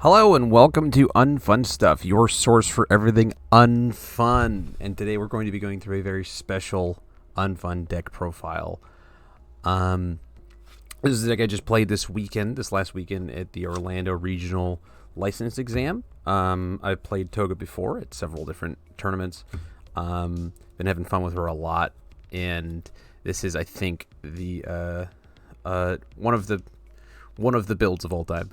Hello and welcome to Unfun Stuff, your source for everything unfun. And today we're going to be going through a very special unfun deck profile. This is a deck I just played this last weekend at the Orlando Regional License Exam. I've played Toga before at several different tournaments. Been having fun with her a lot, and this is, I think, the one of the builds of all time.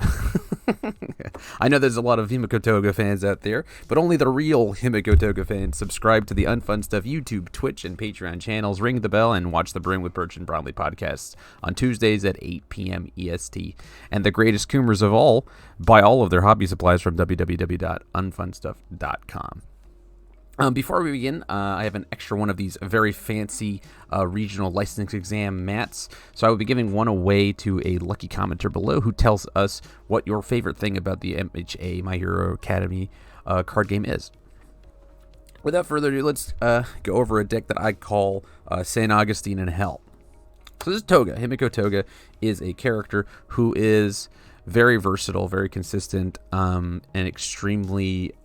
I know there's a lot of Himiko Toga fans out there, but only the real Himiko Toga fans subscribe to the Unfun Stuff YouTube, Twitch, and Patreon channels, ring the bell, and watch the Brewing with Birch and Bromley podcasts on Tuesdays at 8 p.m. EST. And the greatest coomers of all buy all of their hobby supplies from www.unfunstuff.com. Before we begin, I have an extra one of these very fancy regional license exam mats. So I will be giving one away to a lucky commenter below who tells us what your favorite thing about the MHA, My Hero Academy card game is. Without further ado, let's go over a deck that I call St. Augustine in Hell. So this is Toga. Himiko Toga is a character who is very versatile, very consistent, and extremely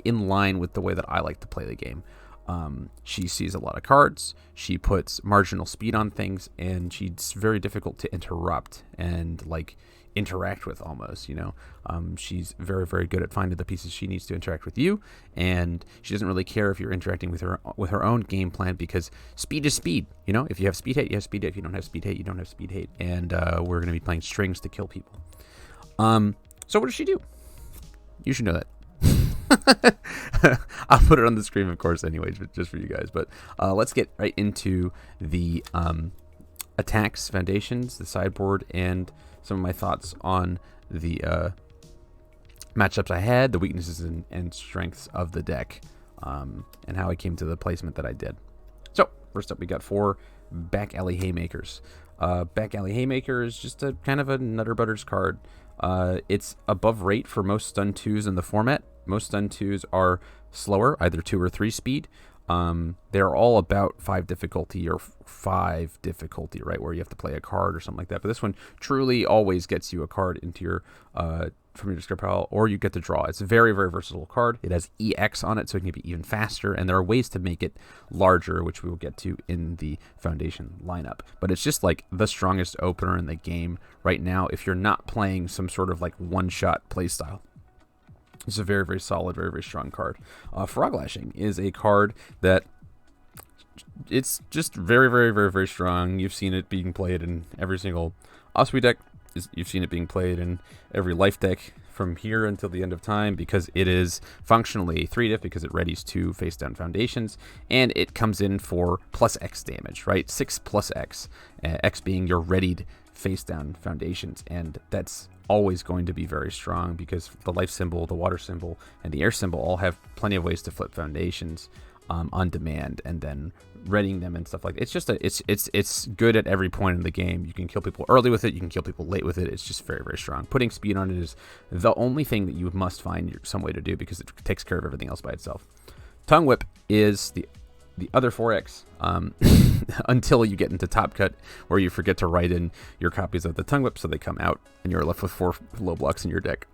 in line with the way that I like to play the game. She sees a lot of cards, she puts marginal speed on things, and she's very difficult to interrupt and interact with almost, she's very, very good at finding the pieces she needs to interact with you, and she doesn't really care if you're interacting with her own game plan, because speed is speed. If you have speed hate, you have speed hate. If you don't have speed hate, you don't have speed hate. And we're going to be playing strings to kill people. So what does she do? You should know that. I'll put it on the screen, of course, anyways, but just for you guys. But let's get right into the attacks, foundations, the sideboard, and some of my thoughts on the matchups I had, the weaknesses and strengths of the deck, and how I came to the placement that I did. So first up, we got 4 Back Alley Haymakers. Back Alley Haymaker is just a kind of a Nutter Butters card. It's above rate for most stun 2s in the format. Most stun 2s are slower, either 2 or 3 speed. They're all about 5 difficulty or 5 difficulty, right, where you have to play a card or something like that. But this one truly always gets you a card into your from your discard pile, or you get to draw. It's a very, very versatile card. It has EX on it, so it can be even faster, and there are ways to make it larger, which we will get to in the foundation lineup. But it's just the strongest opener in the game right now if you're not playing some sort of one-shot play style. It's a very, very solid, very, very strong card. Frog Lashing is a card that it's just very, very, very, very strong. You've seen it being played in every single Osprey deck. You've seen it being played in every life deck from here until the end of time, because it is functionally 3-diff, because it readies 2 face-down foundations, and it comes in for plus X damage, right? 6 plus X. X being your readied face-down foundations, and that's always going to be very strong because the life symbol, the water symbol, and the air symbol all have plenty of ways to flip foundations on demand, and then readying them and stuff like that. It's just it's good at every point in the game. You can kill people early with it, you can kill people late with it. It's just very, very strong. Putting speed on it is the only thing that you must find some way to do, because it takes care of everything else by itself. Tongue Whip is the other 4X until you get into Top Cut, where you forget to write in your copies of the Tongue Whip, so they come out and you're left with 4 low blocks in your deck.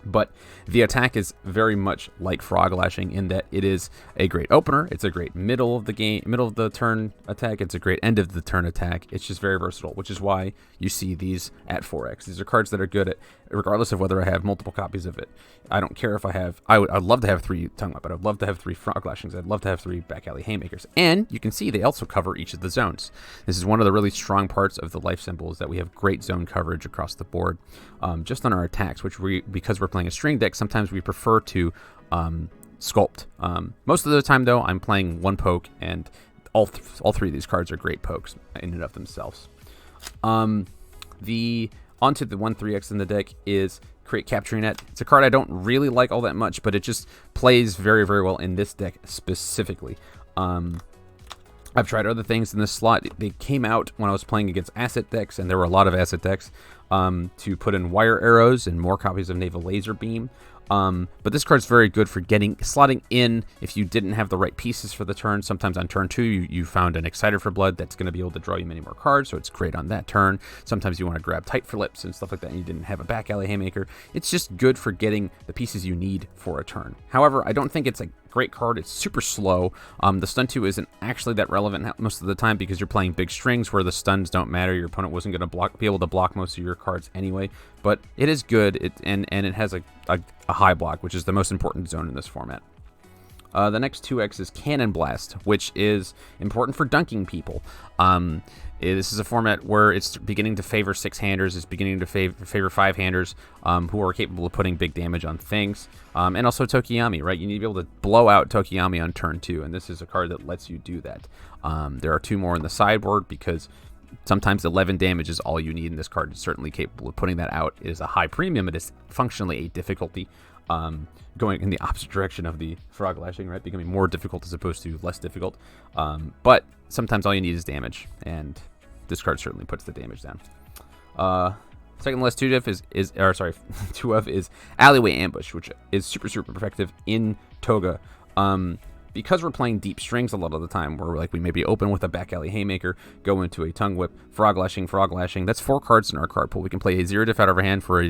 But the attack is very much like Frog Lashing in that it is a great opener. It's a great middle of the turn attack. It's a great end of the turn attack. It's just very versatile, which is why you see these at 4X. These are cards that are good at, regardless of whether I have multiple copies of it. I don't care if I have, I'd love to have 3 Tongue Whip, but I'd love to have 3 Frog Lashings. I'd love to have 3 Back Alley Haymakers. And you can see they also cover each of the zones. This is one of the really strong parts of the life symbols, that we have great zone coverage across the board. Just on our attacks, which because we're playing a string deck, sometimes we prefer to sculpt. Most of the time, though, I'm playing 1 poke, and all 3 of these cards are great pokes in and of themselves. Onto the 1/3X in the deck is Create Capturing Net. It's a card I don't really like all that much, but it just plays very, very well in this deck specifically. I've tried other things in this slot. They came out when I was playing against asset decks, and there were a lot of asset decks, to put in Wire Arrows and more copies of Naval Laser Beam. But this card's very good for slotting in if you didn't have the right pieces for the turn. Sometimes on turn 2, you found an Exciter for Blood that's going to be able to draw you many more cards, so it's great on that turn. Sometimes you want to grab Tight for Lips and stuff like that, and you didn't have a back alley Haymaker. It's just good for getting the pieces you need for a turn. However, I don't think it's a great card. It's super slow. The stun 2 isn't actually that relevant most of the time because you're playing big strings where the stuns don't matter. Your opponent wasn't going to be able to block most of your cards anyway, but it is good, and it has a high block, which is the most important zone in this format. The next 2X is Cannon Blast, which is important for dunking people. This is a format where it's beginning to favor 6-handers, it's beginning to favor 5-handers who are capable of putting big damage on things. And also TogAoyama, right? You need to be able to blow out TogAoyama on turn 2, and this is a card that lets you do that. There are 2 more in the sideboard because sometimes 11 damage is all you need, and this card is certainly capable of putting that out. It is a high premium. It is functionally a difficulty, going in the opposite direction of the Frog Lashing, right? Becoming more difficult as opposed to less difficult. But sometimes all you need is damage, and this card certainly puts the damage down. Second last 2-of is Alleyway Ambush, which is super effective in Toga. Because we're playing deep strings a lot of the time, where we maybe open with a back alley Haymaker, go into a Tongue Whip, Frog Lashing. That's 4 cards in our card pool. We can play a 0 diff out of our hand for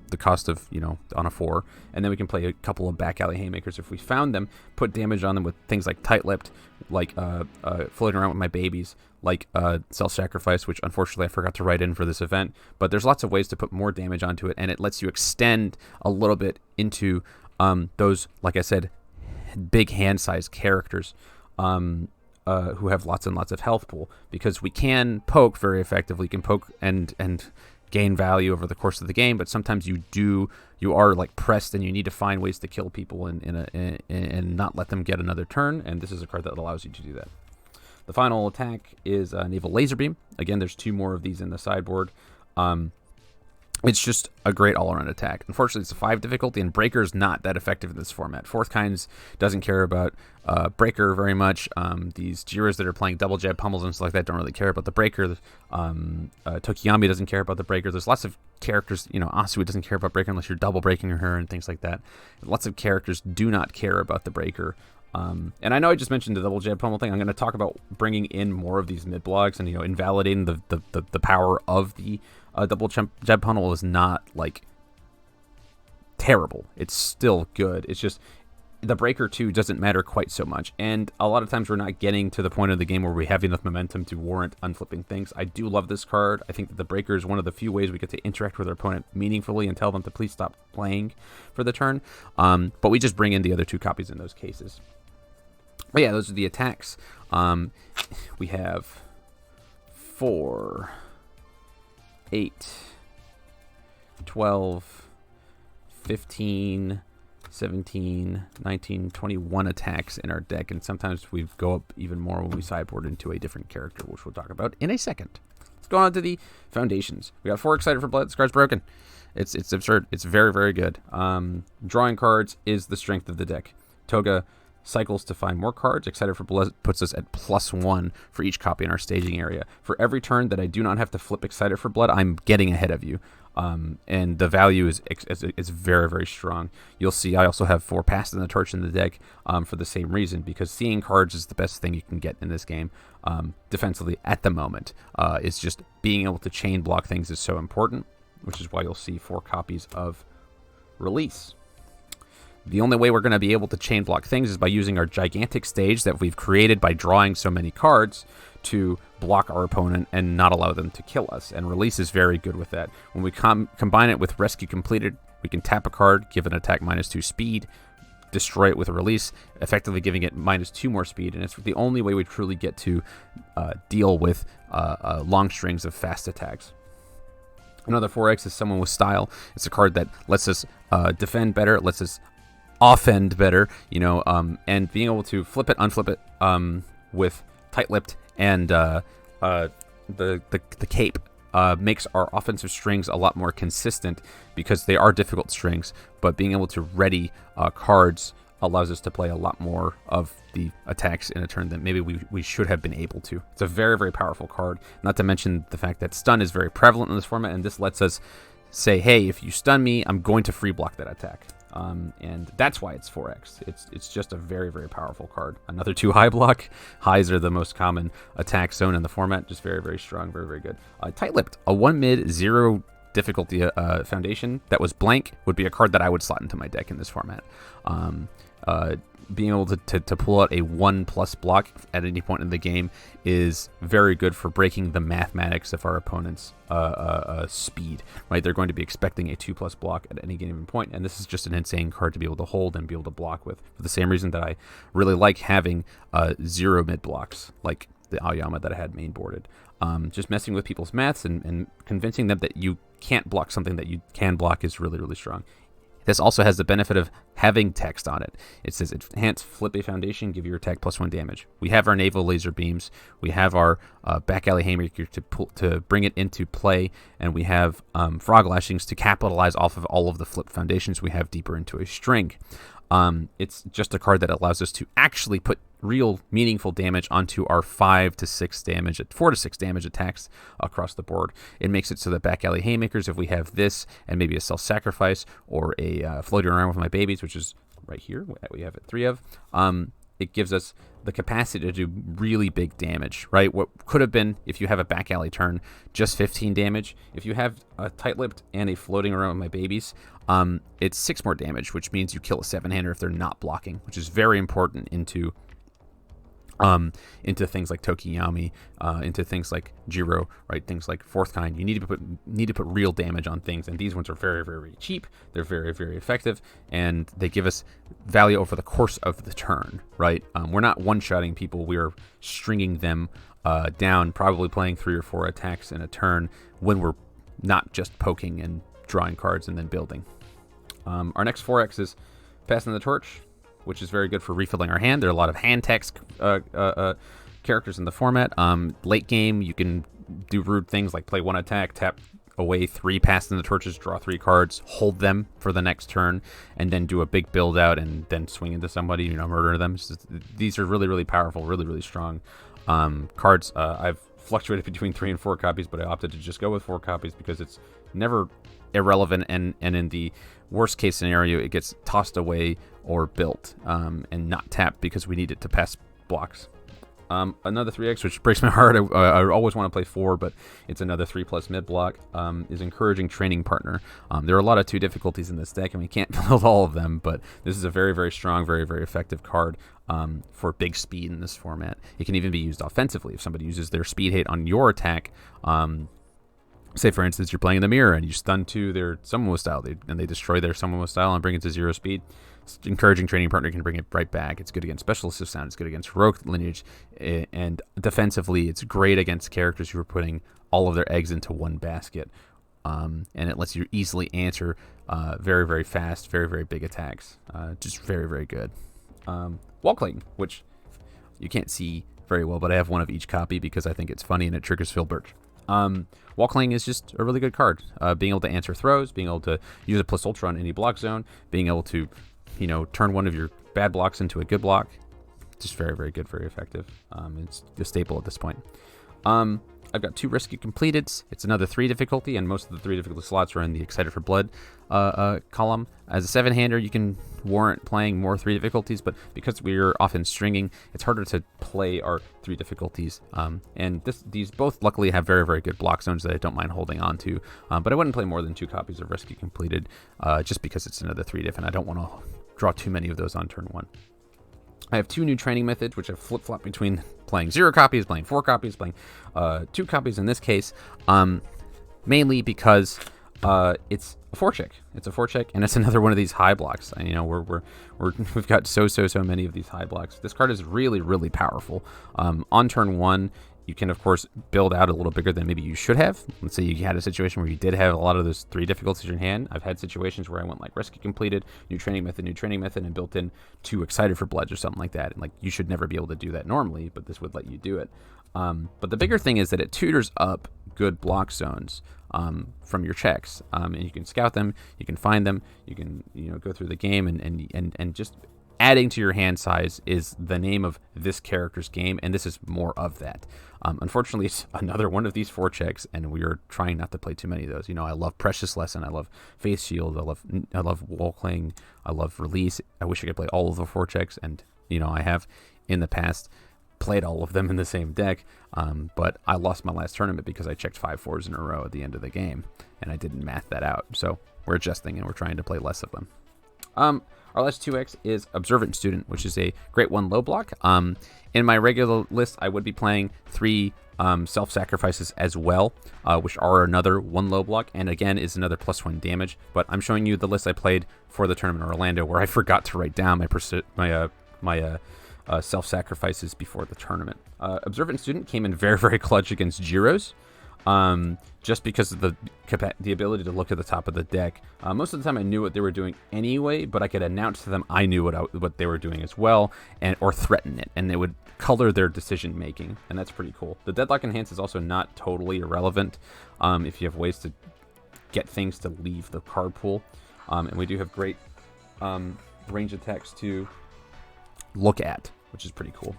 the cost of, on a 4, and then we can play a couple of back alley Haymakers if we found them, put damage on them with things like Tight Lipped, like Floating Around with My Babies, like Self-Sacrifice, which unfortunately I forgot to write in for this event. But there's lots of ways to put more damage onto it, and it lets you extend a little bit into those, like I said, big hand-sized characters who have lots and lots of health pool, because we can poke very effectively. You can poke and gain value over the course of the game, but sometimes you are pressed and you need to find ways to kill people and not let them get another turn, and this is a card that allows you to do that. The final attack is Naval Laser Beam. Again, there's 2 more of these in the sideboard. It's just a great all-around attack. Unfortunately, it's a 5 difficulty, and Breaker is not that effective in this format. Fourth Kinds doesn't care about Breaker very much. These Jiras that are playing double jab pummels and stuff like that don't really care about the Breaker. TogAoyama doesn't care about the Breaker. There's lots of characters, Asui doesn't care about Breaker unless you're double breaking her and things like that. Lots of characters do not care about the Breaker. And I know I just mentioned the double jab pummel thing. I'm going to talk about bringing in more of these mid-blogs and, invalidating the power of the double jab pummel is not terrible. It's still good. It's just the Breaker 2 doesn't matter quite so much, and a lot of times we're not getting to the point of the game where we have enough momentum to warrant unflipping things. I do love this card. I think that the Breaker is one of the few ways we get to interact with our opponent meaningfully and tell them to please stop playing for the turn, but we just bring in the other 2 copies in those cases. But yeah, those are the attacks. We have 4, 8, 12, 15, 17, 19, 21 attacks in our deck, and sometimes we go up even more when we sideboard into a different character, which we'll talk about in a second. Let's go on to the foundations. We got 4 Excited for Blood. This card's broken. It's absurd. It's very, very good. Drawing cards is the strength of the deck. Toga cycles to find more cards. Excited for Blood puts us at +1 for each copy in our staging area. For every turn that I do not have to flip Excited for Blood, I'm getting ahead of you. And the value is very, very strong. You'll see I also have 4 Passing the Torch in the deck for the same reason, because seeing cards is the best thing you can get in this game defensively at the moment. It's just being able to chain block things is so important, which is why you'll see 4 copies of Release. The only way we're going to be able to chain block things is by using our gigantic stage that we've created by drawing so many cards to block our opponent and not allow them to kill us. And Release is very good with that. When we combine it with Rescue Completed, we can tap a card, give an attack -2 speed, destroy it with a Release, effectively giving it -2 more speed. And it's the only way we truly get to deal with long strings of fast attacks. Another 4X is Someone with Style. It's a card that lets us defend better, it lets us offend better, and being able to flip it, unflip it with Tight-Lipped and the cape makes our offensive strings a lot more consistent, because they are difficult strings, but being able to ready cards allows us to play a lot more of the attacks in a turn than maybe we should have been able to. It's a very, very powerful card, not to mention the fact that stun is very prevalent in this format, and this lets us say, hey, if you stun me, I'm going to free block that attack. And that's why it's 4x. It's just a very, very powerful card. Another 2 high block. Highs are the most common attack zone in the format. Just very, very strong, very, very good. Tight-lipped, a 1 mid, 0 difficulty foundation that was blank would be a card that I would slot into my deck in this format. Being able to pull out a 1+ block at any point in the game is very good for breaking the mathematics of our opponent's speed. Right, they're going to be expecting a 2+ block at any given point, and this is just an insane card to be able to hold and be able to block with. For the same reason that I really like having 0 mid blocks, like the Aoyama that I had main boarded. Just messing with people's maths and convincing them that you can't block something that you can block is really, really strong. This also has the benefit of having text on it. It says, enhance flip a foundation, give your attack +1 damage. We have our naval laser beams. We have our back alley haymaker to bring it into play. And we have frog lashings to capitalize off of all of the flip foundations we have deeper into a string. It's just a card that allows us to actually put real meaningful damage onto our 4 to 6 damage attacks across the board. It makes it so that back alley haymakers, if we have this and maybe a self-sacrifice or a floating around with my babies, which is right here, we have 3 of, it gives us the capacity to do really big damage, right? What could have been, if you have a back alley turn, just 15 damage. If you have a tight-lipped and a floating around with my babies, it's 6 more damage, which means you kill a 7-hander if they're not blocking, which is very important into things like TogAoyama, into things like Jiro, right? Things like Fourth Kind. You need to put real damage on things, and these ones are very, very cheap. They're very, very effective, and they give us value over the course of the turn, right? We're not one-shotting people. We are stringing them down, probably playing 3 or 4 attacks in a turn when we're not just poking and drawing cards and then building. Our next 4x is Passing the Torch, which is very good for refilling our hand. There are a lot of hand text characters in the format. Late game, you can do rude things like play 1 attack, tap away 3 Passing the Torches, draw 3 cards, hold them for the next turn, and then do a big build out and then swing into somebody, murder them. These are really, really powerful, really, really strong cards. I've fluctuated between 3 and 4 copies, but I opted to just go with 4 copies because it's never irrelevant, and in the worst case scenario, it gets tossed away or built and not tapped because we need it to pass blocks. Another 3x, which breaks my heart. I always want to play 4, but it's another 3+ mid block, is Encouraging Training Partner. There are a lot of 2 difficulties in this deck, and we can't build all of them, but this is a very, very strong, very, very effective card for big speed in this format. It can even be used offensively. If somebody uses their speed hate on your attack, say, for instance, you're playing in the mirror and you stun to their Summon style, and they destroy their Summon style and bring it to 0 speed. Encouraging Training Partner can bring it right back. It's good against Special Assist Sound. It's good against Heroic Lineage. And defensively, it's great against characters who are putting all of their eggs into one basket. And it lets you easily answer very, very fast, very, very big attacks. Just very, very good. Wall Cling, which you can't see very well, but I have 1 of each copy because I think it's funny and it triggers Phil Birch. Wall Cling is just a really good card. Being able to answer throws, being able to use a plus ultra on any block zone, being able to, turn one of your bad blocks into a good block. Just very, very good, very effective. It's a staple at this point. I've got 2 risky completeds. It's another 3 difficulty, and most of the 3 difficulty slots are in the Excited for Blood column. As a 7-hander, you can warrant playing more 3 difficulties, but because we're often stringing, it's harder to play our 3 difficulties. And these both luckily have very, very good block zones that I don't mind holding on to. But I wouldn't play more than 2 copies of Risky Completed just because it's another 3 diff, and I don't want to draw too many of those on turn 1. I have 2 new training methods, which I've flip-flopped between playing 0 copies, playing 4 copies, playing 2 copies in this case, mainly because it's a 4-check. It's a 4-check, and it's another one of these high blocks. And, we've got so many of these high blocks. This card is really, really powerful. On turn 1, you can, of course, build out a little bigger than maybe you should have. Let's say you had a situation where you did have a lot of those 3 difficulties in your hand. I've had situations where I went like Rescue Completed, new training method, and built in 2 Excited for Blood or something like that. And you should never be able to do that normally, but this would let you do it. But the bigger thing is that it tutors up good block zones from your checks, and you can scout them, you can find them, you can go through the game and just adding to your hand size is the name of this character's game, and this is more of that. Unfortunately, it's another one of these 4-checks, and we are trying not to play too many of those. I love Precious Lesson, I love Face Shield, I love Wall Cling, I love Release. I wish I could play all of the 4-checks, and I have in the past played all of them in the same deck, but I lost my last tournament because I checked 5 4s in a row at the end of the game, and I didn't math that out. So we're adjusting, and we're trying to play less of them. Our last 2X is Observant Student, which is a great 1 low block. In my regular list, I would be playing 3 self-sacrifices as well, which are another 1 low block, and again is another +1 damage. But I'm showing you the list I played for the tournament in Orlando, where I forgot to write down my self-sacrifices before the tournament. Observant Student came in very, very clutch against Giros. Just because of the ability to look at the top of the deck. Most of the time I knew what they were doing anyway, but I could announce to them I knew what they were doing as well, or threaten it, and it would color their decision making, and that's pretty cool. The Deadlock Enhance is also not totally irrelevant if you have ways to get things to leave the card pool, and we do have great range attacks to look at, which is pretty cool.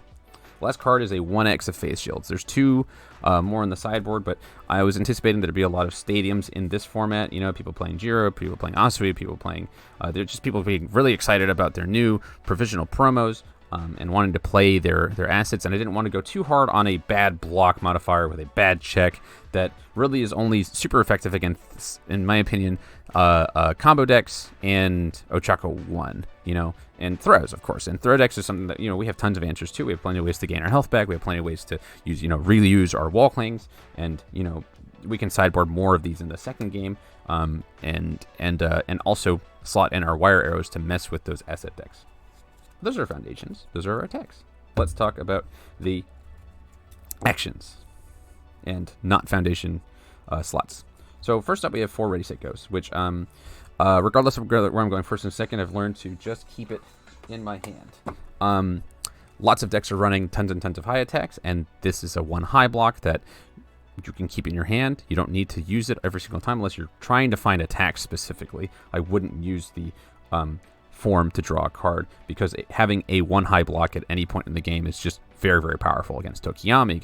The last card is a 1X of Face Shields. There's 2 more on the sideboard, but I was anticipating there'd be a lot of stadiums in this format. People playing Jiro, people playing Asui, people playing... they're just people being really excited about their new provisional promos and wanting to play their assets. And I didn't want to go too hard on a bad block modifier with a bad check that really is only super effective against, in my opinion, combo decks and Ochako 1, and throws, of course. And throw decks is something that, we have tons of answers to. We have plenty of ways to gain our health back. We have plenty of ways to use, really use our wall clings. And, we can sideboard more of these in the second game, and also slot in our wire arrows to mess with those asset decks. Those are foundations. Those are our attacks. Let's talk about the actions and not foundation slots. So first up, we have 4 Ready, Set, Goes, which, regardless of where I'm going first and second, I've learned to just keep it in my hand. Lots of decks are running tons and tons of high attacks, and this is a 1 high block that you can keep in your hand. You don't need to use it every single time unless you're trying to find attacks specifically. I wouldn't use the form to draw a card, because having a 1 high block at any point in the game is just very, very powerful against TogAoyama,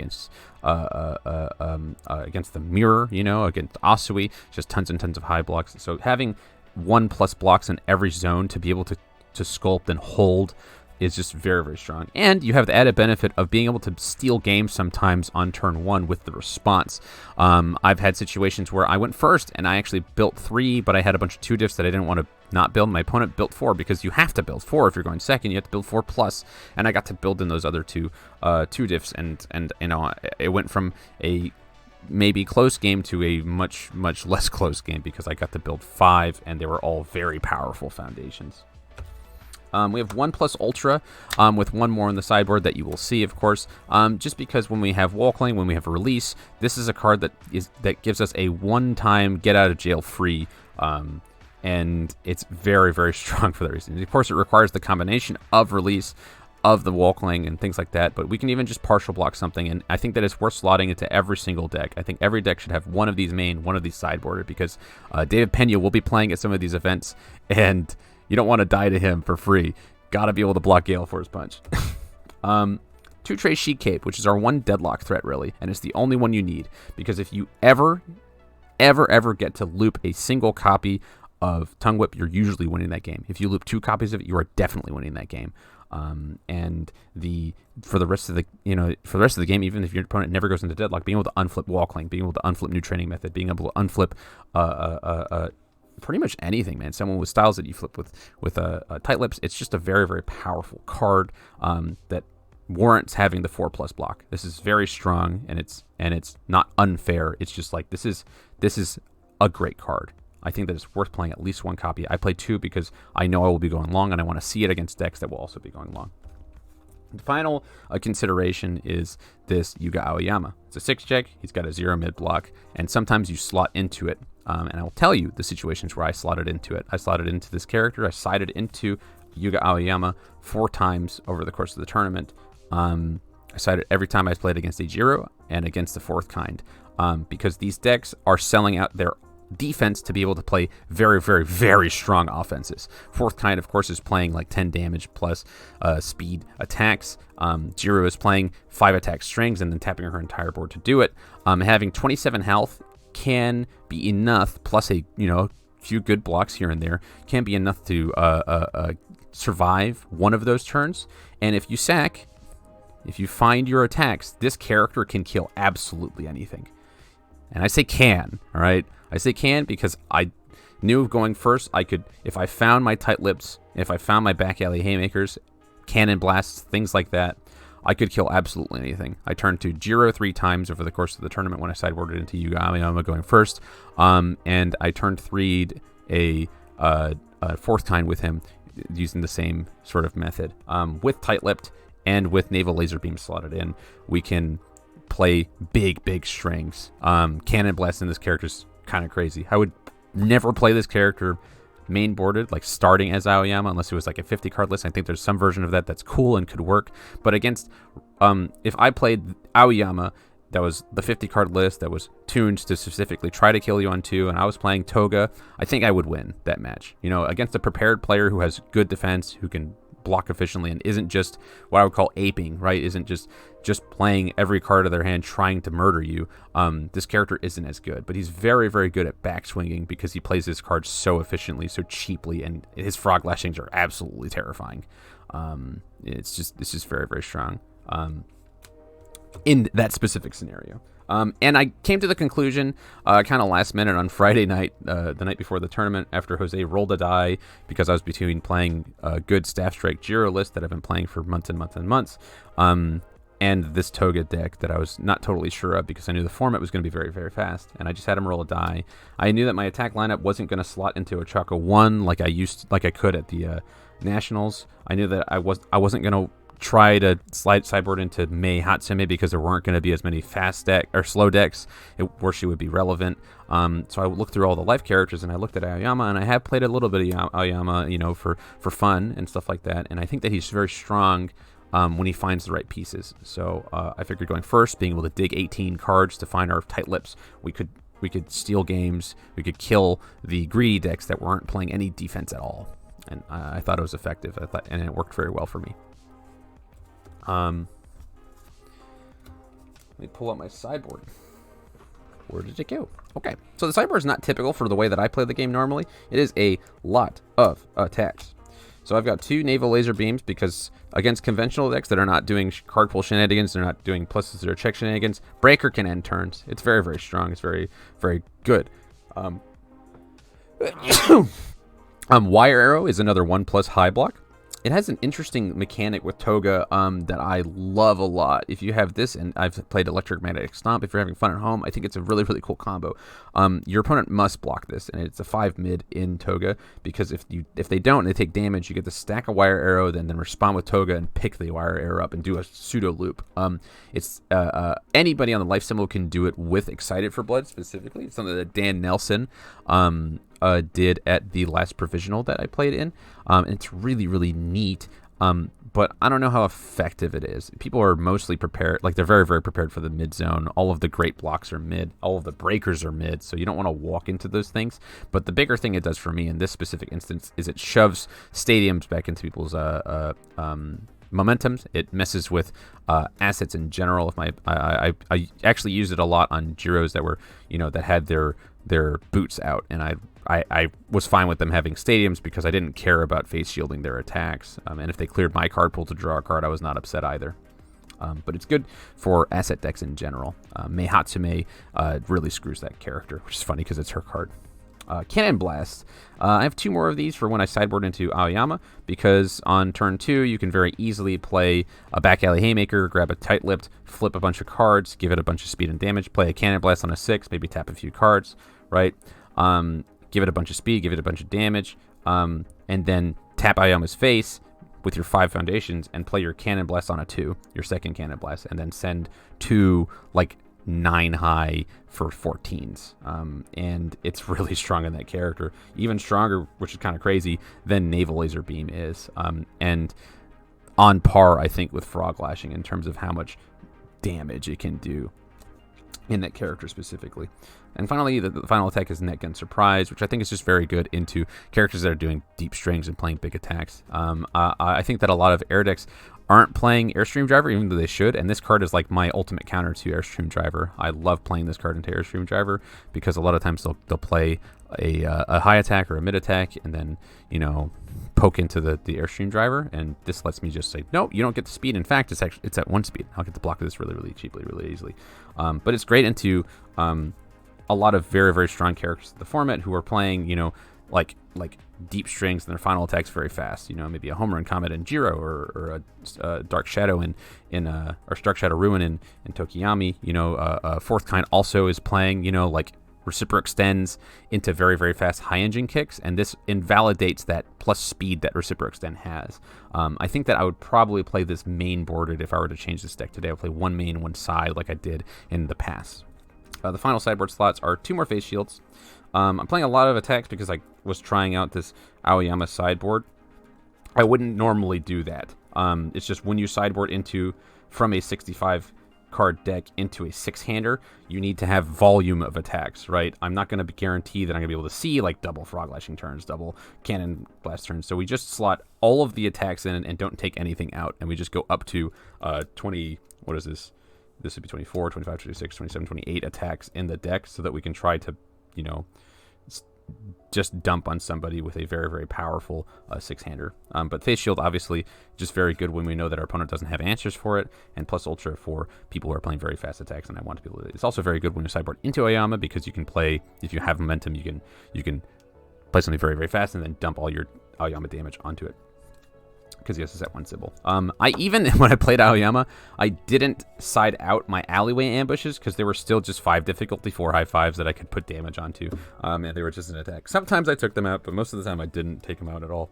against the Mirror, against Asui, just tons and tons of high blocks. So having 1+ blocks in every zone to be able to sculpt and hold is just very, very strong. And you have the added benefit of being able to steal games sometimes on turn 1 with the response. I've had situations where I went first and I actually built 3, but I had a bunch of 2 diffs that I didn't want to not build. My opponent built 4, because you have to build 4 if you're going second. You have to build 4+, and I got to build in those other 2 diffs, and it went from a maybe close game to a much, much less close game, because I got to build 5, and they were all very powerful foundations. We have 1+ Ultra with 1 more on the sideboard that you will see, of course, just because when we have Wall Cling, when we have Release, this is a card that gives us a one-time get-out-of-jail-free, and it's very, very strong for that reason. Of course, it requires the combination of Release, of the Wall Cling, and things like that, but we can even just partial block something, and I think that it's worth slotting into every single deck. I think every deck should have one of these main, one of these sideboarded, because David Pena will be playing at some of these events, and you don't want to die to him for free. Gotta be able to block Gale for his punch. 2-Tray Sheik Cape, which is our 1 deadlock threat, really, and it's the only one you need, because if you ever get to loop a single copy of Tongue Whip, you're usually winning that game. If you loop 2 copies of it, you are definitely winning that game. And for the rest of the game, even if your opponent never goes into deadlock, being able to unflip Wall Cling, being able to unflip New Training Method, being able to unflip pretty much anything, man. Someone with styles that you flip with Tight Lips, it's just a very, very powerful card that warrants having the 4+ block. This is very strong, and it's not unfair. It's just like this is a great card. I think that it's worth playing at least 1 copy. I play 2 because I know I will be going long, and I want to see it against decks that will also be going long. The final consideration is this Yuga Aoyama. It's a 6-check. He's got a 0 mid block, and sometimes you slot into it. And I will tell you the situations where I slotted into it. I slotted into this character. I sided into Yuga Aoyama 4 times over the course of the tournament. I sided every time I played against a Jiro and against the 4th kind, because these decks are selling out their defense to be able to play very, very, very strong offenses. Fourth kind, of course, is playing like 10 damage plus speed attacks. Jiro is playing 5 attack strings and then tapping her entire board to do it. Having 27 health can be enough, plus a few good blocks here and there, can be enough to survive one of those turns. And if you sack, if you find your attacks, this character can kill absolutely anything. And I say can, all right? I say can because I knew going first, I could, if I found my tight lips, if I found my back alley haymakers, cannon blasts, things like that, I could kill absolutely anything. I turned to Jiro 3 times over the course of the tournament when I sideboarded into TogAoyama going first, and I turned 3'd a fourth kind with him using the same sort of method. With tight-lipped and with naval laser beam slotted in, we can play big strings. Cannon blast in this character is kind of crazy. I would never play this character main boarded, like starting as Aoyama, unless it was like a 50 card list. I think there's some version of that that's cool and could work. But against, if I played Aoyama, that was the 50 card list that was tuned to specifically try to kill you on 2, and I was playing Toga, I think I would win that match. Against a prepared player who has good defense, who can block efficiently and isn't just what I would call aping, right? Isn't just playing every card of their hand trying to murder you. This character isn't as good, but he's very, very good at backswinging because he plays his cards so efficiently, so cheaply, and his frog lashings are absolutely terrifying. It's just very, very strong in that specific scenario. And I came to the conclusion kind of last minute on Friday night, the night before the tournament, after Jose rolled a die, because I was between playing a good Staff Strike Jiro list that I've been playing for months and months and months, and this Toga deck that I was not totally sure of because I knew the format was going to be very, very fast, and I just had him roll a die. I knew that my attack lineup wasn't going to slot into a Chaco 1 like I could at the Nationals. I knew that I wasn't going to try to sideboard into Mei Hatsume because there weren't going to be as many fast deck or slow decks where she would be relevant. So I looked through all the life characters and I looked at Aoyama, and I have played a little bit of Aoyama, for fun and stuff like that. And I think that he's very strong when he finds the right pieces. So I figured going first, being able to dig 18 cards to find our tight lips, we could steal games, we could kill the greedy decks that weren't playing any defense at all. And I thought it was effective. And it worked very well for me. Let me pull up my sideboard. Where did it go? Okay, so the sideboard is not typical for the way that I play the game normally. It is a lot of attacks. So I've got 2 naval laser beams because against conventional decks that are not doing card pull shenanigans, they're not doing pluses or check shenanigans, Breaker can end turns. It's very, very strong. It's very, very good. Wire Arrow is another 1+ high block. It has an interesting mechanic with Toga that I love a lot. If you have this, and I've played Electric Magnetic Stomp, if you're having fun at home, I think it's a really, really cool combo. Your opponent must block this, and it's a 5 mid in Toga, because if they don't and they take damage, you get to stack a Wire Arrow, then respond with Toga and pick the Wire Arrow up and do a pseudo loop. It's anybody on the life symbol can do it with Excited for Blood specifically. It's something that Dan Nelson did at the last provisional that I played in. And it's really, really neat. But I don't know how effective it is. People are mostly prepared, like they're very, very prepared for the mid zone. All of the great blocks are mid. All of the breakers are mid. So you don't want to walk into those things. But the bigger thing it does for me in this specific instance is it shoves stadiums back into people's momentums. It messes with assets in general. I actually used it a lot on Jiros that were, that had their boots out, and I was fine with them having stadiums because I didn't care about face shielding their attacks. And if they cleared my card pool to draw a card, I was not upset either. But it's good for asset decks in general. Mei Hatsume really screws that character, which is funny because it's her card. Cannon Blast. I have 2 more of these for when I sideboard into Aoyama, because on turn 2, you can very easily play a Back Alley Haymaker, grab a Tight-Lipped, flip a bunch of cards, give it a bunch of speed and damage, play a Cannon Blast on a 6, maybe tap a few cards, right? Give it a bunch of speed, give it a bunch of damage, and then tap Aoyama's face with your 5 foundations and play your Cannon Blast on a 2, your second Cannon Blast, and then send 2, 9 high for 14s. And it's really strong in that character. Even stronger, which is kind of crazy, than Naval Laser Beam is. And on par, I think, with Frog Lashing in terms of how much damage it can do. in that character specifically. And finally, the final attack is Net Gun Surprise, which I think is just very good into characters that are doing deep strings and playing big attacks. I think that a lot of air decks aren't playing Airstream Driver, even though they should, and this card is like my ultimate counter to Airstream Driver. I love playing this card into Airstream Driver because a lot of times they'll play a high attack or a mid attack and then, you know, poke into the Airstream Driver, and this lets me just say, no, you don't get the speed. In fact, it's at 1 speed. I'll get the block of this really, really cheaply, really easily. But it's great into a lot of very, very strong characters in the format who are playing, you know, like deep strings and their final attacks very fast. You know, maybe a Home Run Comet in Jiro or a Dark Shadow or Dark Shadow Ruin in TogAoyama. You know, Fourth Kind also is playing, you know, like Reciproc Extends into very, very fast high engine kicks, and this invalidates that plus speed that Reciproc Extend has. I think that I would probably play this main boarded if I were to change this deck today. I would play one main, one side like I did in the past. The final sideboard slots are 2 more face shields. I'm playing a lot of attacks because I was trying out this Aoyama sideboard. I wouldn't normally do that. It's just when you sideboard from a 65 card deck into a 6-hander, you need to have volume of attacks, right? I'm not going to guarantee that I'm going to be able to see like double Frog Lashing turns, double Cannon Blast turns. So we just slot all of the attacks in and don't take anything out. And we just go up to 20, what is this? This would be 24, 25, 26, 27, 28 attacks in the deck so that we can try to, you know, just dump on somebody with a very, very powerful 6-hander. But Face Shield, obviously, just very good when we know that our opponent doesn't have answers for it, and plus Ultra for people who are playing very fast attacks, and I want to be able to. It's also very good when you sideboard into Aoyama because you can play, if you have momentum, you can play something very, very fast and then dump all your Aoyama damage onto it. Because he has to set 1 Sybil. I even, when I played Aoyama, I didn't side out my alleyway ambushes because they were still just 5 difficulty, 4 high 5s that I could put damage onto, and they were just an attack. Sometimes I took them out, but most of the time I didn't take them out at all.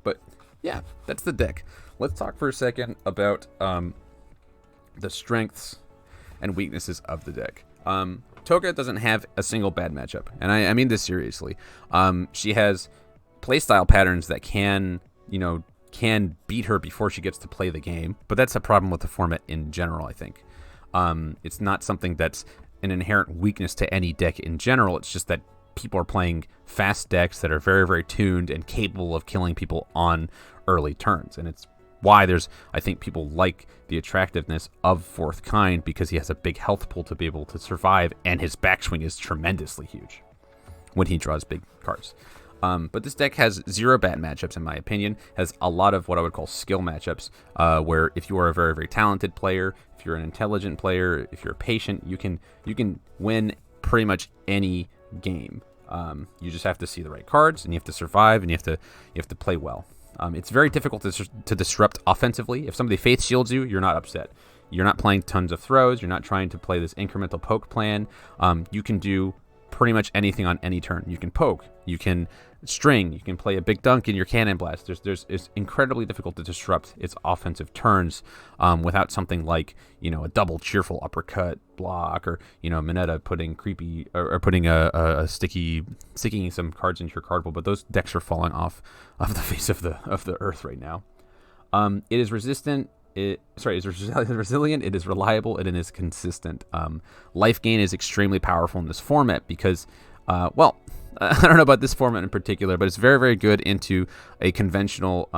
But yeah, that's the deck. Let's talk for a second about the strengths and weaknesses of the deck. Toga doesn't have a single bad matchup, and I mean this seriously. She has playstyle patterns that can beat her before she gets to play the game, but that's a problem with the format in general, I think. It's not something that's an inherent weakness to any deck in general. It's just that people are playing fast decks that are very, very tuned and capable of killing people on early turns, and it's why I think people like the attractiveness of Fourth Kind, because he has a big health pool to be able to survive, and his backswing is tremendously huge when he draws big cards. But this deck has 0 bad matchups, in my opinion. Has a lot of what I would call skill matchups, where if you are a very, very talented player, if you're an intelligent player, if you're patient, you can win pretty much any game. You just have to see the right cards, and you have to survive, and you have to play well. It's very difficult to disrupt offensively. If somebody faith shields you, you're not upset. You're not playing tons of throws. You're not trying to play this incremental poke plan. You can do pretty much anything on any turn. You can poke, you can string, you can play a big dunk in your cannon blast. It's incredibly difficult to disrupt its offensive turns without something like, you know, a double cheerful uppercut block, or, you know, Mineta putting creepy or putting a sticking some cards into your card pool. But those decks are falling off the face of the earth right now. It is resistant. It's resilient, it is reliable, and it is consistent. Life gain is extremely powerful in this format because, I don't know about this format in particular, but it's very, very good into a conventional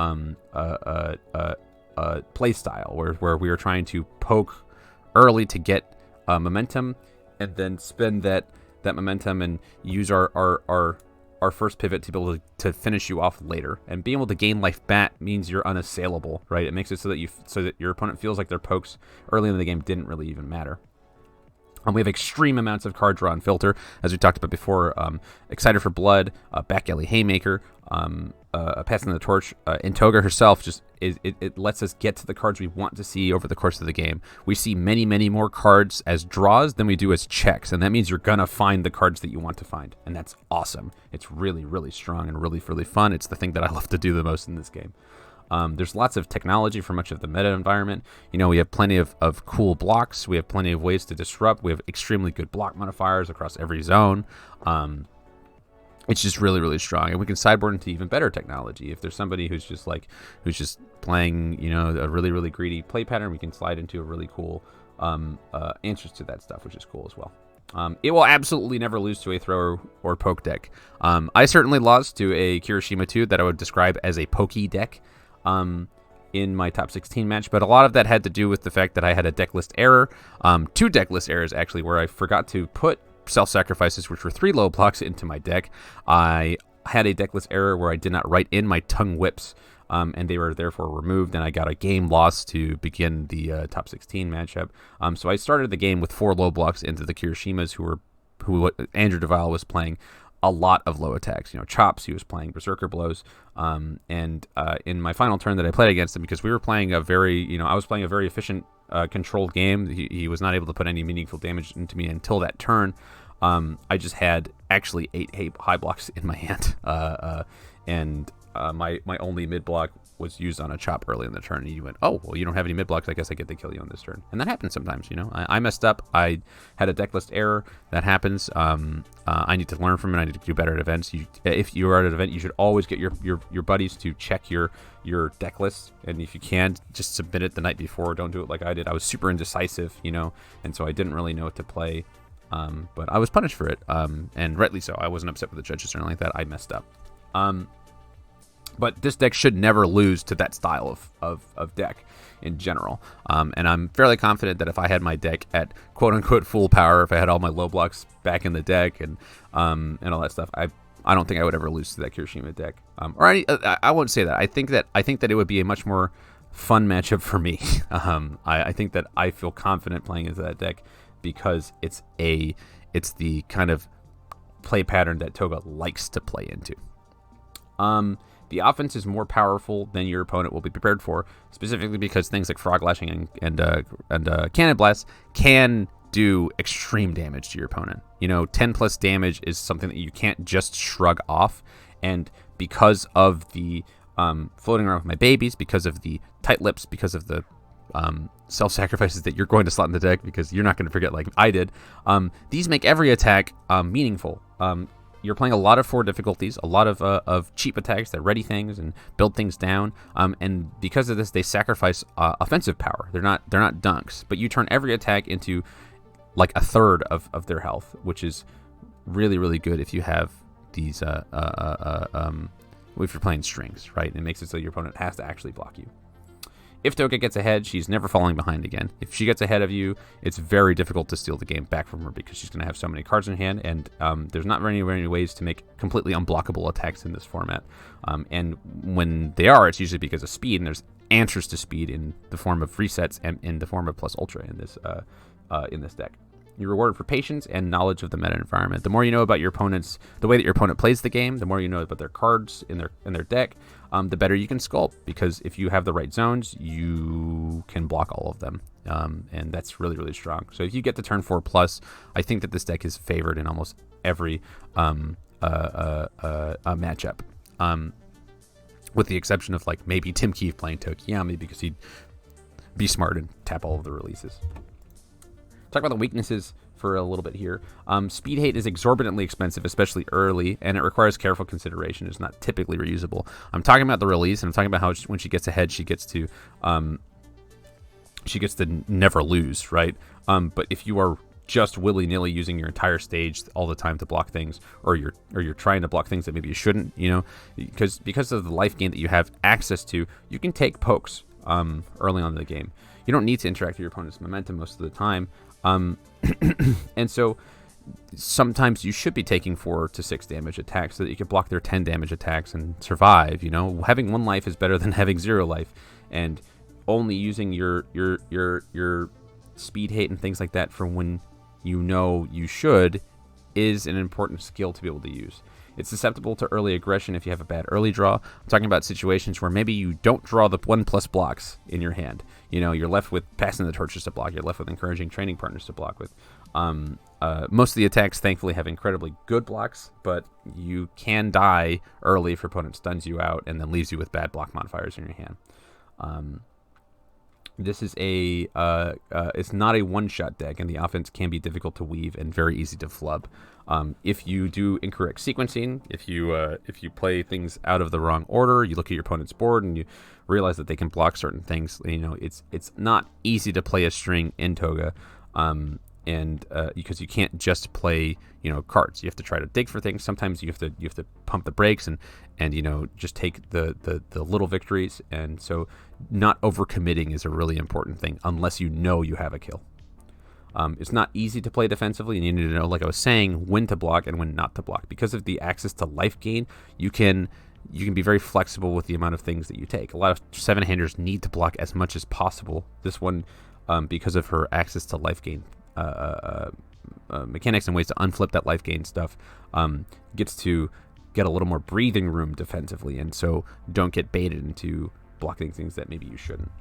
play style where we are trying to poke early to get momentum, and then spend that momentum and use our first pivot to be able to finish you off later. And being able to gain life back means you're unassailable, right? It makes it so that your opponent feels like their pokes early in the game didn't really even matter. We have extreme amounts of card draw and filter, as we talked about before. Excited for Blood, Back Alley Haymaker, Passing the Torch, and Toga herself. It lets us get to the cards we want to see over the course of the game. We see many, many more cards as draws than we do as checks, and that means you're going to find the cards that you want to find, and that's awesome. It's really, really strong and really, really fun. It's the thing that I love to do the most in this game. There's lots of technology for much of the meta environment. You know, we have plenty of cool blocks. We have plenty of ways to disrupt. We have extremely good block modifiers across every zone. It's just really, really strong. And we can sideboard into even better technology. If there's somebody who's just playing, you know, a really, really greedy play pattern, we can slide into a really cool answers to that stuff, which is cool as well. It will absolutely never lose to a throw or poke deck. I certainly lost to a Kirishima 2 that I would describe as a pokey deck in my top 16 match, but a lot of that had to do with the fact that I had a deck list error. 2 deck list errors, actually, where I forgot to put self-sacrifices, which were 3 low blocks, into my deck. I had a deck list error where I did not write in my tongue whips, and they were therefore removed, and I got a game loss to begin the top 16 matchup. So I started the game with 4 low blocks into the Kirishimas, who Andrew DeVille was playing a lot of low attacks. Chops, he was playing Berserker Blows, and in my final turn that I played against him, because we were playing I was playing a very efficient, controlled game. He was not able to put any meaningful damage into me until that turn. I just had actually 8 high blocks in my hand, and my only mid block was used on a chop early in the turn, and he went, "Oh, well, you don't have any mid blocks. I guess I get to kill you on this turn." And that happens sometimes. I messed up. I had a deck list error. That happens. I need to learn from it. I need to do better at events. If you are at an event, you should always get your buddies to check your deck list, and if you can, just submit it the night before. Don't do it like I did. I was super indecisive, and so I didn't really know what to play. But I was punished for it, and rightly so. I wasn't upset with the judges or anything like that. I messed up. But this deck should never lose to that style of deck in general. And I'm fairly confident that if I had my deck at quote-unquote full power, if I had all my low blocks back in the deck and all that stuff, I don't think I would ever lose to that Kirishima deck. I won't say that. I think that it would be a much more fun matchup for me. I think that I feel confident playing into that deck because it's the kind of play pattern that Toga likes to play into. The offense is more powerful than your opponent will be prepared for, specifically because things like Frog Lashing and Cannon Blast can do extreme damage to your opponent. 10 plus damage is something that you can't just shrug off, and because of the floating around with my babies, because of the tight lips, because of the self-sacrifices that you're going to slot in the deck, because you're not going to forget like I did, these make every attack meaningful. You're playing a lot of 4 difficulties, a lot of cheap attacks that ready things and build things down, and because of this, they sacrifice offensive power. They're not dunks, but you turn every attack into like a third of their health, which is really, really good if you have these if you're playing strings, right? It makes it so your opponent has to actually block you. If Toga gets ahead, she's never falling behind again. If she gets ahead of you, it's very difficult to steal the game back from her because she's going to have so many cards in hand, and there's not very many ways to make completely unblockable attacks in this format. And when they are, it's usually because of speed, and there's answers to speed in the form of resets and in the form of plus ultra in this deck. You're rewarded for patience and knowledge of the meta environment. The more you know about your opponent's, the way that your opponent plays the game, the more you know about their cards in their deck, the better you can sculpt. Because if you have the right zones, you can block all of them, and that's really, really strong. So if you get to turn 4 plus, I think that this deck is favored in almost every matchup, with the exception of like maybe Tim Keefe playing TogAoyama because he'd be smart and tap all of the releases. Talk about the weaknesses for a little bit here. Speed Hate is exorbitantly expensive, especially early, and it requires careful consideration. It's not typically reusable. I'm talking about the release, and I'm talking about how when she gets ahead, she gets to never lose, right? But if you are just willy-nilly using your entire stage all the time to block things, or you're trying to block things that maybe you shouldn't, because of the life gain that you have access to, you can take pokes early on in the game. You don't need to interact with your opponent's momentum most of the time. And so sometimes you should be taking 4 to 6 damage attacks so that you can block their 10 damage attacks and survive. Having 1 life is better than having 0 life, and only using your speed hate and things like that for when you should is an important skill to be able to use. It's susceptible to early aggression if you have a bad early draw. I'm talking about situations where maybe you don't draw the 1+ blocks in your hand. You're left with passing the torches to block. You're left with encouraging training partners to block with. Most of the attacks, thankfully, have incredibly good blocks, but you can die early if your opponent stuns you out and then leaves you with bad block modifiers in your hand. This is it's not a one-shot deck, and the offense can be difficult to weave and very easy to flub. If you do incorrect sequencing, if you play things out of the wrong order, you look at your opponent's board and you realize that they can block certain things. You know, it's not easy to play a string in Toga, and because you can't just play, you know, cards. You have to try to dig for things. Sometimes you have to pump the brakes and you know, just take the little victories. And so not overcommitting is a really important thing unless you know you have a kill. It's not easy to play defensively, and you need to know, like I was saying, when to block and when not to block. Because of the access to life gain, you can be very flexible with the amount of things that you take. A lot of 7-handers need to block as much as possible. This one, because of her access to life gain mechanics and ways to unflip that life gain stuff, gets to get a little more breathing room defensively, and so don't get baited into blocking things that maybe you shouldn't.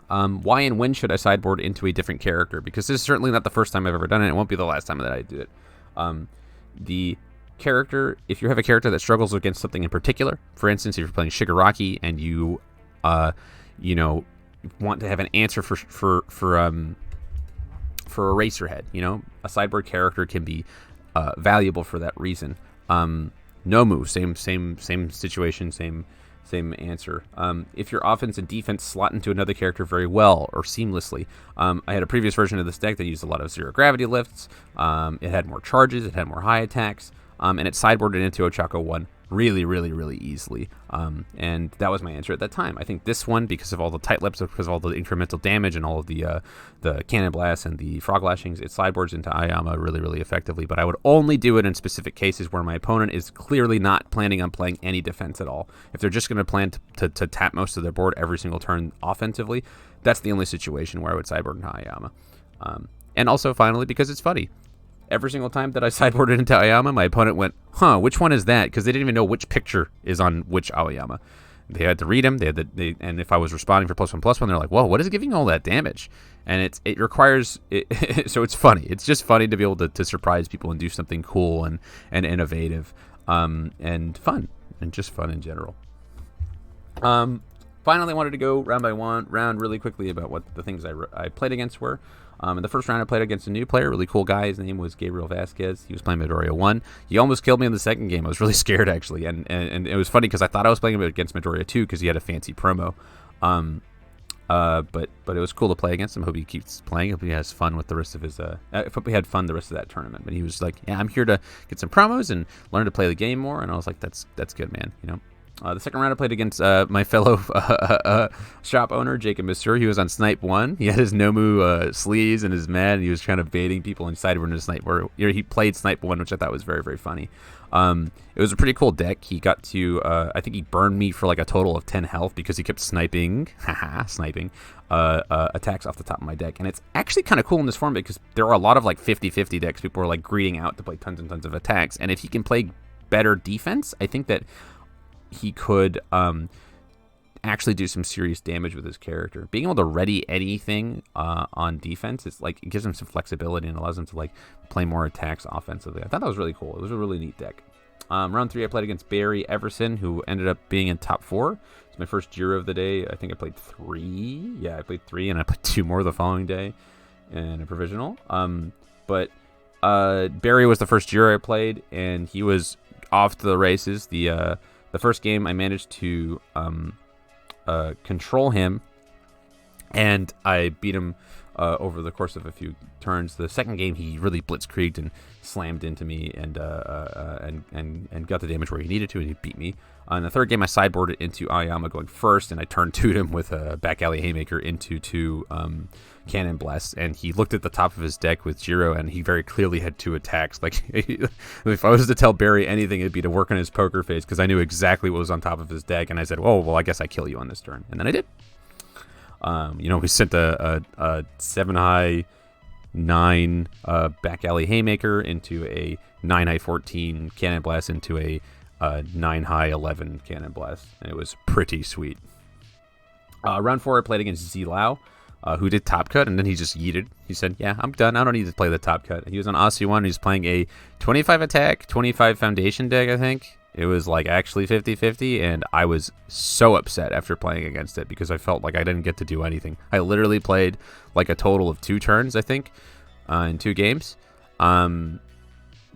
Why and when should I sideboard into a different character? Because this is certainly not the first time I've ever done it. It won't be the last time that I do it. The character, if you have a character that struggles against something in particular, for instance, if you're playing Shigaraki and you, you know, want to have an answer for Eraserhead, you know, a sideboard character can be valuable for that reason. Nomu, same situation, same answer. If your offense and defense slot into another character very well or seamlessly. I had a previous version of this deck that used a lot of zero gravity lifts. It had more charges, it had more high attacks, and it sideboarded into Ochako 1 really easily. And that was my answer at that time. I think this one, because of all the tight lips, because of all the incremental damage and all of the cannon blasts and the frog lashings, it sideboards into Aoyama really effectively. But I would only do it in specific cases where my opponent is clearly not planning on playing any defense at all. If they're just going to plan to tap most of their board every single turn offensively, that's the only situation where I would sideboard into Aoyama. And also, finally, because it's funny. Every single time that I sideboarded into Aoyama, my opponent went, huh, which one is that? Because they didn't even know which picture is on which Aoyama. They had to read them. And if I was responding for +1/+1, they're like, whoa, what is giving all that damage? And it requires, so it's funny. It's just funny to be able to surprise people and do something cool and innovative and fun, and just fun in general. Finally, I wanted to go round by round really quickly about what the things I played against were. In the first round, I played against a new player, really cool guy. His name was Gabriel Vasquez. He was playing Midoriya 1. He almost killed me in the second game. I was really scared, actually. And it was funny because I thought I was playing against Midoriya 2 because he had a fancy promo. But it was cool to play against him. Hope he keeps playing. Hope he has fun with the rest of his. Hope he had fun the rest of that tournament. But he was like, "Yeah, I'm here to get some promos and learn to play the game more." And I was like, "That's good, man." You know. The second round I played against my fellow shop owner, Jacob Missouri. He was on Snipe 1. He had his Nomu sleeves and his mat, and he was kind of baiting people and sideboarding into Snipe 1. He played Snipe 1, which I thought was very funny. It was a pretty cool deck. He got to, I think he burned me for like a total of 10 health because he kept sniping attacks off the top of my deck. And it's actually kind of cool in this format because there are a lot of like 50-50 decks. People are like greeting out to play tons and tons of attacks. And if he can play better defense, I think that he could actually do some serious damage with his character. Being able to ready anything on defense, it's like it gives him some flexibility and allows him to like play more attacks offensively. I thought that was really cool. It was a really neat deck. Round 3, I played against Barry Everson, who ended up being in top 4. It's my first Jiro of the day. I think I played 3. Yeah, I played 3, and I played 2 more the following day in a provisional. But Barry was the first Jiro I played, and he was off to the races. The first game, I managed to control him, and I beat him over the course of a few turns. The second game, he really blitzkrieged and slammed into me and got the damage where he needed to, and he beat me. In the third game, I sideboarded into Aoyama going first, and I turned to him with a back alley haymaker into 2 cannon blasts, and he looked at the top of his deck with Jiro, and he very clearly had 2 attacks. Like, if I was to tell Barry anything, it'd be to work on his poker face, because I knew exactly what was on top of his deck, and I said, oh, well, I guess I kill you on this turn. And then I did. We sent a 7-high 9 back alley haymaker into a 9-high 14 cannon blast into a 9-high 11 cannon blast, and it was pretty sweet. Round 4, I played against Z Lao, who did top cut, and then he just yeeted. He said, yeah, I'm done. I don't need to play the top cut. He was on Aussie 1. He's playing a 25 attack, 25 foundation deck, I think. It was like actually 50-50, and I was so upset after playing against it because I felt like I didn't get to do anything. I literally played like a total of 2 turns, I think, in 2 games.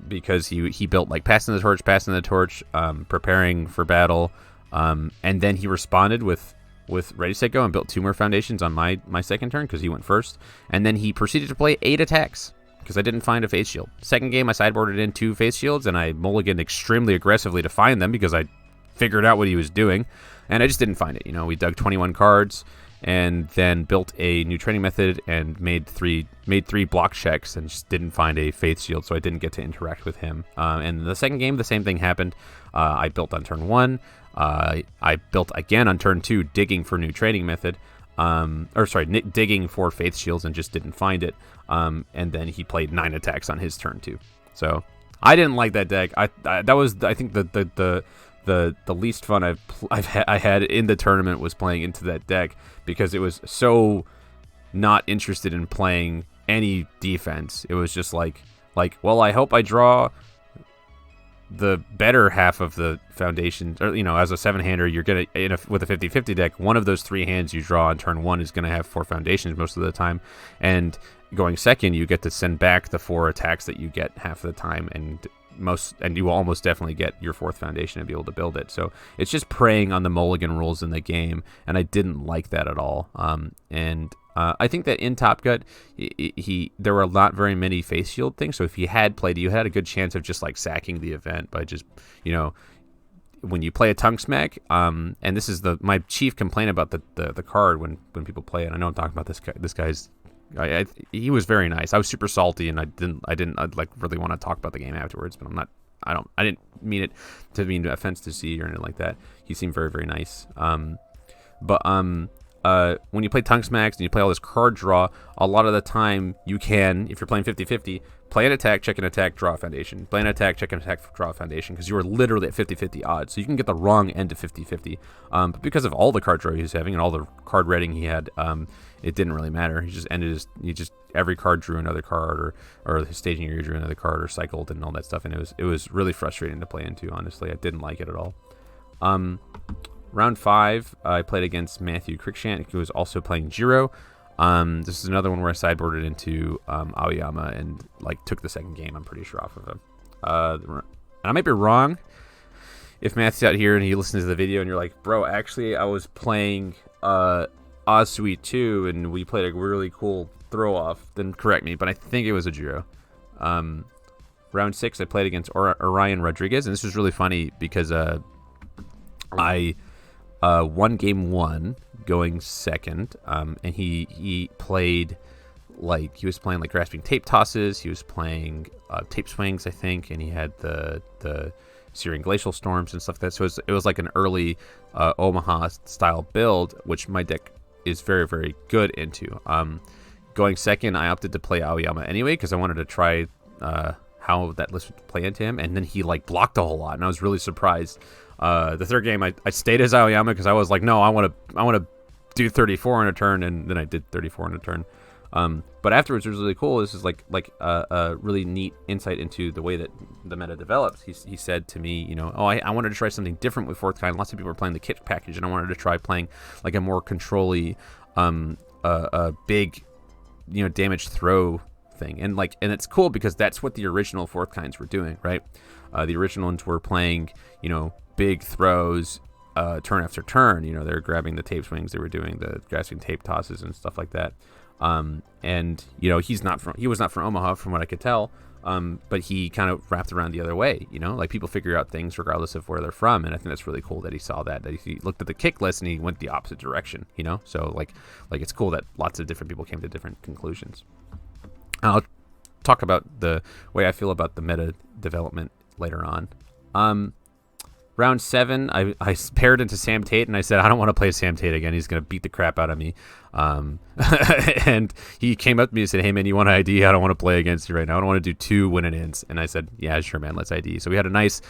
Because he built like passing the torch, preparing for battle, And then he responded with Ready, Set, Go and built 2 more foundations on my second turn because he went first. And then he proceeded to play 8 attacks because I didn't find a Faith Shield. Second game, I sideboarded in 2 Faith Shields, and I mulliganed extremely aggressively to find them because I figured out what he was doing, and I just didn't find it. We dug 21 cards and then built a new training method and made three block checks and just didn't find a Faith Shield, so I didn't get to interact with him. And the second game, the same thing happened. I built on turn 1. I built again on turn 2, digging for new training method. Digging for Faith Shields and just didn't find it. And then he played 9 attacks on his turn 2. So I didn't like that deck. That was, I think, the least fun I had in the tournament was playing into that deck because it was so not interested in playing any defense. It was just like, well, I hope I draw the better half of the foundation, or as a 7-hander, you're gonna with a 50-50 deck, one of those 3 hands you draw on turn 1 is gonna have 4 foundations most of the time, and going second, you get to send back the 4 attacks that you get half of the time, and you will almost definitely get your 4th foundation and be able to build it. So it's just preying on the mulligan rules in the game, and I didn't like that at all. I think that in Top Gut, there were not very many Face Shield things. So if you had played, you had a good chance of just like sacking the event by just, when you play a Tongue Smack. And this is my chief complaint about the card when people play it. I know I'm talking about this guy's. He was very nice. I was super salty, and I'd like really want to talk about the game afterwards, but I didn't mean it to mean offense to C or anything like that. He seemed very, very nice. When you play Tongue Smacks and you play all this card draw, a lot of the time you can, if you're playing 50-50, play an attack, check an attack, draw a foundation. Play an attack, check an attack, draw a foundation, because you are literally at 50-50 odds. So you can get the wrong end of 50-50. But because of all the card draw he was having and all the card reading he had, it didn't really matter. He just every card drew another card, or his staging area drew another card, or cycled and all that stuff. And it was really frustrating to play into, honestly. I didn't like it at all. Round 5, I played against Matthew Cruikshank, who was also playing Jiro. This is another one where I sideboarded into Aoyama and took the second game, I'm pretty sure, off of him. And I might be wrong if Matthew's out here and he listens to the video and you're like, bro, actually I was playing Oz-Sweet 2 and we played a really cool throw-off, then correct me, but I think it was a Jiro. Round 6, I played against Orion Rodriguez, and this was really funny because I won game 1 going second, and he played he was playing grasping tape tosses, he was playing tape swings, I think, and he had the Searing Glacial Storms and stuff like that. So it was like an early Omaha style build, which my deck is very, very good into. Going second, I opted to play Aoyama anyway because I wanted to try how that list would play into him, and then he blocked a whole lot, and I was really surprised. The third game, I stayed as Aoyama because I was like, no, I want to do 34 in a turn, and then I did 34 in a turn. But afterwards, it was really cool. This is a really neat insight into the way that the meta develops. He said to me, I wanted to try something different with fourth kind. Lots of people were playing the kit package, and I wanted to try playing a more control-y, big, damage throw thing. And it's cool because that's what the original fourth kinds were doing, right? The original ones were playing, big throws turn after turn. They were grabbing the tape swings, they were doing the grasping tape tosses and stuff like that. And he was not from Omaha from what I could tell, but he kind of wrapped around the other way. People figure out things regardless of where they're from, and I think that's really cool that he saw that he looked at the kick list and he went the opposite direction. So it's cool that lots of different people came to different conclusions. I'll talk about the way I feel about the meta development later on. Round 7, I paired into Sam Tate, and I said, I don't want to play Sam Tate again. He's going to beat the crap out of me. And he came up to me and said, hey, man, you want an ID? I don't want to play against you right now. I don't want to do 2 win-and-ins. And I said, yeah, sure, man, let's ID. So we had a nice,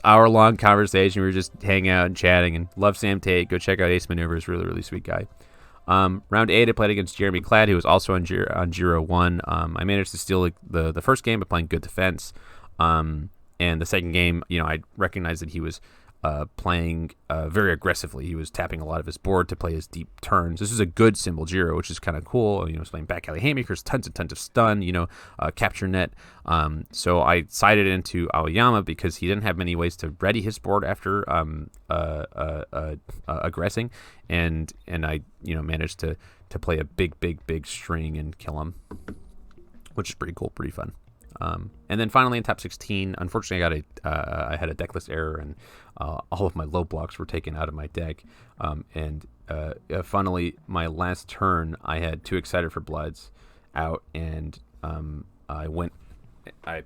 hour-long conversation. We were just hanging out and chatting, and love Sam Tate. Go check out Ace Maneuvers. Really, really sweet guy. Round 8, I played against Jeremy Cladd, who was also on Giro 1. I managed to steal the first game by playing good defense. And the second game, I recognized that he was playing very aggressively. He was tapping a lot of his board to play his deep turns. This is a good symbol Jiro, which is kind of cool. You know, he's playing back alley haymakers, tons and tons of stun, you know, capture net. So I sided into Aoyama because he didn't have many ways to ready his board after aggressing, and I, you know, managed to play a big string and kill him, which is pretty cool, pretty fun. And then finally in top 16, unfortunately, I had a deck list error, and all of my low blocks were taken out of my deck. And finally, my last turn, I had 2 Excited for Bloods out, and I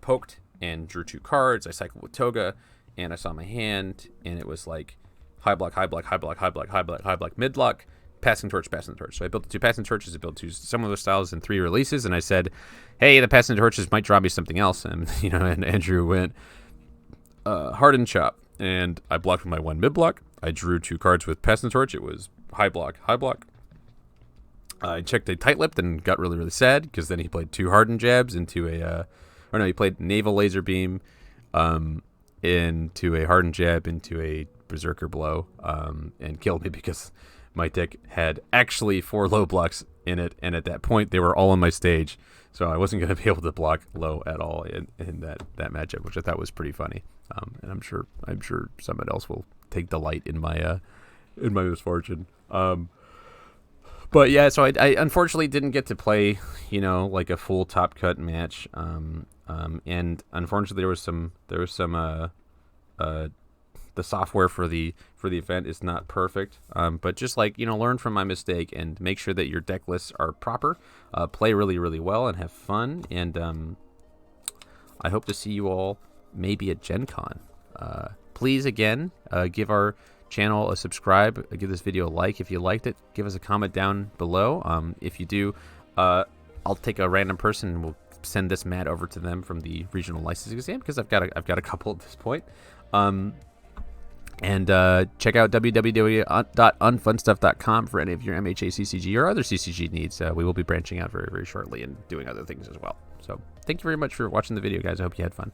poked and drew 2 cards. I cycled with Toga, and I saw my hand, and it was like high block, mid block, passing torch. So I built the 2 passing torches, I built 2 similar styles and 3 releases, and I said, hey, the passing torches might draw me something else. And, you know, and Andrew went hardened chop, and I blocked with my 1 mid block. I drew 2 cards with passing torch. It was high block. I checked a tight lipped and got really sad, because then he played 2 hardened jabs into he played naval laser beam into a hardened jab into a berserker blow, and killed me because my deck had actually 4 low blocks in it, and at that point they were all on my stage, so I wasn't going to be able to block low at all in that matchup, which I thought was pretty funny. And I'm sure someone else will take delight in my misfortune. But yeah, so I unfortunately didn't get to play, you know, like a full top cut match. And unfortunately there was some the software for the event is not perfect, but just, like, you know, learn from my mistake and make sure that your deck lists are proper, play really well, and have fun. And I hope to see you all maybe at Gen Con. Please, again, give our channel a subscribe, give this video a like if you liked it, give us a comment down below. If you do, I'll take a random person and we'll send this mat over to them from the regional licensing exam, because I've got a couple at this point. And check out www.unfunstuff.com for any of your MHA CCG or other CCG needs. We will be branching out very shortly and doing other things as well. So thank you very much for watching the video, guys. I hope you had fun.